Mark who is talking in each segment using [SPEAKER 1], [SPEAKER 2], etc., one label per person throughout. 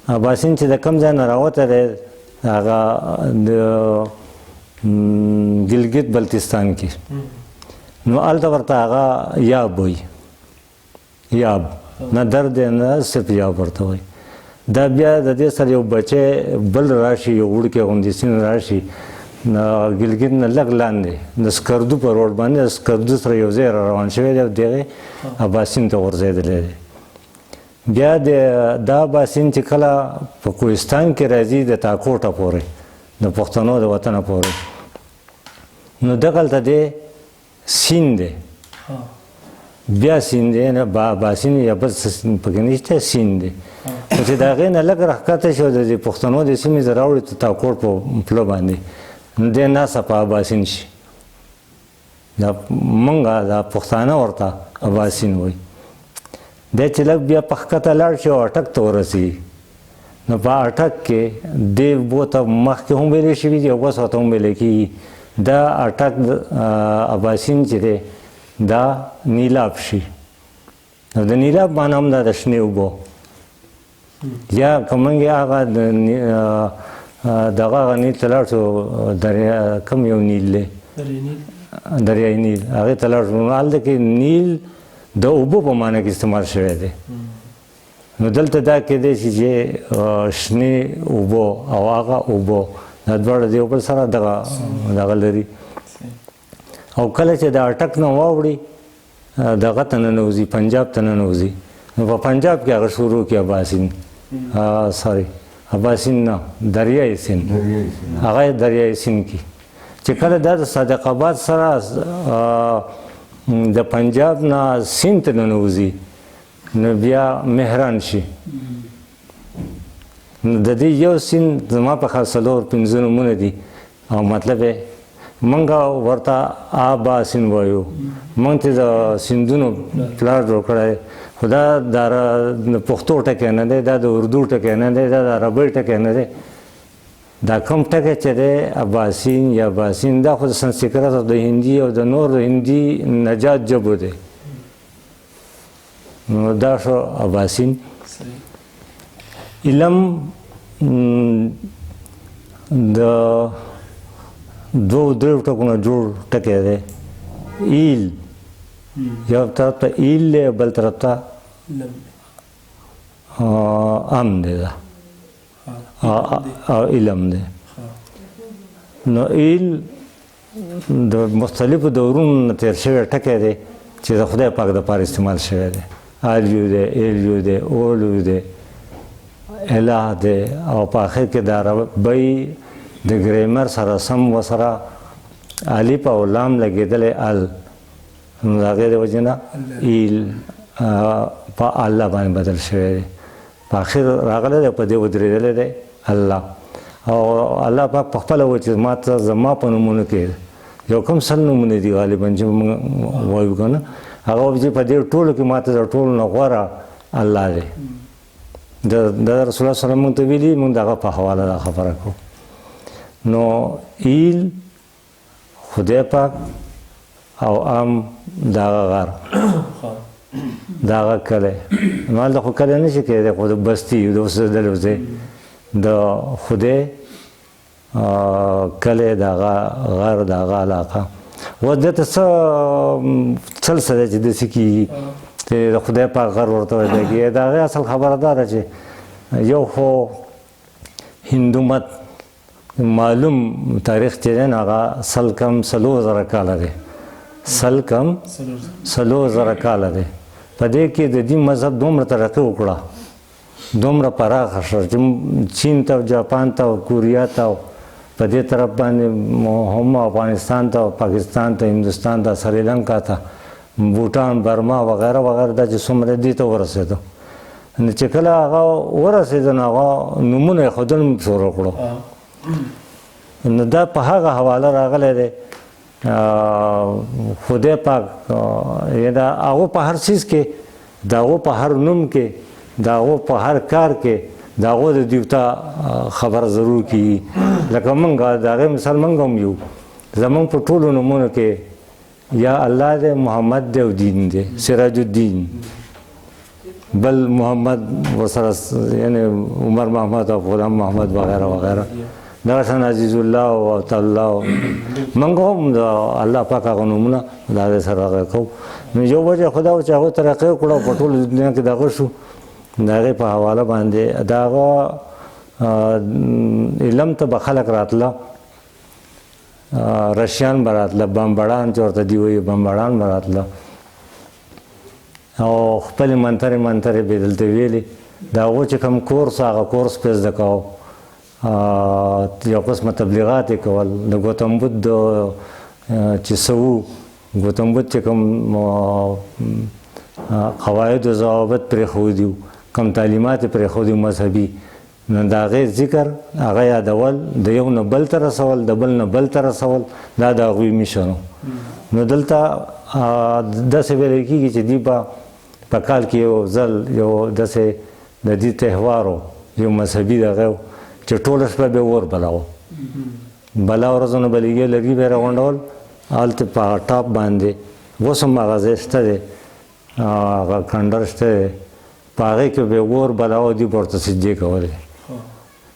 [SPEAKER 1] اباسین چې د کوم ځای نه راوته دی هغه د ګلګت بلتستان کې نو هلته ورته هغه یاب وایي یاب نه درد نه صرف یاب ورته وایي دا بیا د دې سره یو بچی بل راشي یو وړوکی غوندې سیند راشي ګلګت نه لږ لاندې د سکردو په روډ باندې د سکردو سره یو ځای را روان شوی دی او دغې اباسین ته غورځېدلی دی بیا دا اباسین چې کله په کوهستان کې راځي د تاکوټه پورې د پښتنو د وطنه پورې نو دغلته دی سیند دی بیا سیند دی نه اباسین یا بل څه پکې نشته سیند دی خو چې د هغې نه لږ راښکته شو د پښتنو د سیمې ځه راوړي ته تاکوټ په پله باندې نو دی ناڅاپه اباسین شي دا مونږه دا پښتانه ورته اباسین وایي دی چې لږ بیا په ښکته لاړ شي او اټک ته ورسېږي نو په اټک کې دې اوبو ته مخکې هم ویلې شوي دي او اوس ورته هم ویلی کېږي دا اټک اباسین چې دی دا نیلاب شي نو د نیلاب معنی هم دا د شنې اوبو یا که موږ هغه دغه هغه نیل ته لاړ شو کوم یو نیل دی دریای نیل هغې ته لاړ شو نو هلته کې نیل د اوبو په معنی کې استعمال شوی دی نو دلته دا کېدی شي چې شنې اوبو او هغه اوبو دا دواړه د یو بل سره دغه لري او کله چې د اټک نه واوړي دغه ته ننوځي پنجاب ته ننوځي نو په پنجاب کې هغه شروع کړي اباسین سوري اباسین نه دریای سیند هغه دریای سیند کې چې کله دا د صادق آباد سره د پنجاب نه سیند ته ننوځي نو بیا مهران شي د دې یو سیند زما په خیال څلور پنځه نومونه دي او مطلب یې موږ ورته آباسین وایو موږ ته د سیندونو پلار جوړ کړی خو دا د پښتو ټکی نه دی دا د اردو ټکی نه دی دا د عربۍ ټکی نه دی دا کوم ټکی چې دی اباسین یا باسین دا خو د سنسکرت او د هندي او د نور د هندي نجات ژبو دی نو دا شو اباسین علم د دوه درې ټکو نه جوړ ټکی دی ایل یو طرف ته ایل دی بل طرف ته ام دی دا او علم دی نو ایل د مختلفو دورونو نه تېر شوی ټکی دی چې د خدای پاک دپاره استعمال شوی دی آلیو دی ایلیو دی اولو دی اله دی او په آخر کې د عربۍ د ګریمر سره سم ورسره الف او لام لګېدلی ال نو د هغې د وجې نه ایل په الله باندې بدل شوی دی په آخر راغلی دی په دې ودرېدلی دی الله او الله پاک په خپله وایي چې ما ته زما په نومونو کې یو کوم سل نومونه دي غالبا چې موږ وایو که نه هغه وایي چې په دې ټولو کې ما ته د ټولو نه غوره الله دی د رسول الله سلام موږ ته ویلي موږ د هغه په حواله دا خبره کوو نو ایل خدای پاک او ام د هغه غر د هغه کلی نو هلته خو کلی نه شي کېدی خو د بستي د اوسېدلو ځای د خدای کلی د هغه غر د هغه علاقه اوس دلته څه څه دی چې داسې کېږي چې د خدای پاک غر ورته ویلی کېږي د هغې اصل خبره دا ده چې یو خو هندو مت معلوم تاریخ چې دی نو هغه سل کم 3000 کاله دی سل کم 3000 کاله دی په دې کې د دې مذهب دومره ترقي وکړه دومره پراخه شوه چې چین ته جاپان ته کوریا ته په دې طرف باندې هم افغانستان ته پاکستان ته هندوستان ته سریلنکا ته بوټان برما وغیره وغیره دا چې څومره دې ته ورسېدو نو چې کله هغه ورسېدو نو هغه نومونه یې ښودل شروع کړو نو دا په هغه حواله راغلی دی خدای پاک دا هغو په هر څیز کې د هغو په هر نوم کې د هغو په هر کار کې د هغو د دیوتا خبره ضرور کېږي لکه موږ د هغې مثال موږ هم یو زموږ په ټولو نومونو کې یا الله دی محمد دی او دین دی سراج الدین بل محمد ورسره یعنی عمر محمد او غلام محمد وغیرہ وغیرہ دغه شان عزیز الله او تعالی موږ هم د الله پاک هغه نومونه د سره کوو. نو یو وجه خدا او چې هغه طریقې کړو په ټول دنیا کې دغه شو د هغې په حواله باندې د هغه علم ته به خلک راتله، رشیان به راتله، بمبړان چې ورته دوی وایي بمبړان به راتله او خپلې منترې به یې دلته ویلې. د هغو چې کوم کورس هغه کورس پې زده کوو، یو قسمه تبلیغات یې کول. د ګوتم بدھ چې څه وو، ګوتم بدھ چې کوم قواعد و ضوابط پرېښودي وو، کوم تعلیمات یې پرېښودي وو مذهبي، نو د هغې ذکر هغه یادول، د یو نه بل ته رسول، د بل نه بل ته رسول، دا د هغوی میشن و. نو دلته داسې ویلی کېږي چې دوی به په کال کې یو ځل یو داسې د دې تهوار و، یو مذهبي دغه و چې ټوله شپه به اور بلاوه. بلا ورځونه به لږې لرګي به یې راغونډول، هلته په هغه ټاپ باندې اوس هم هغه ځای شته دی، هغه کنډر شته دی، په هغې کې به اور بلاوه، دوی به ورته سجدې کولې.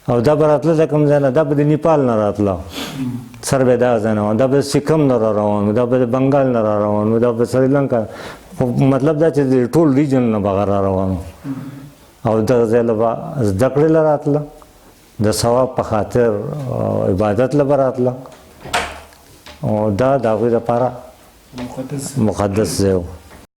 [SPEAKER 1] او دا به راتله د کوم ځای نه، دا به د نیپال نه راتله، سر به دا ځای نه و، دا به سکم نه را روان و، دا به د بنګال نه را روان و، دا به سریلنکا، خو مطلب دا چې د ټول ریجن نه به را روان و. او دغه ځای له به زده کړې له راتله، د ثواب په خاطر عبادت له به راتله، او دا د هغوی لپاره مقدس ځای و.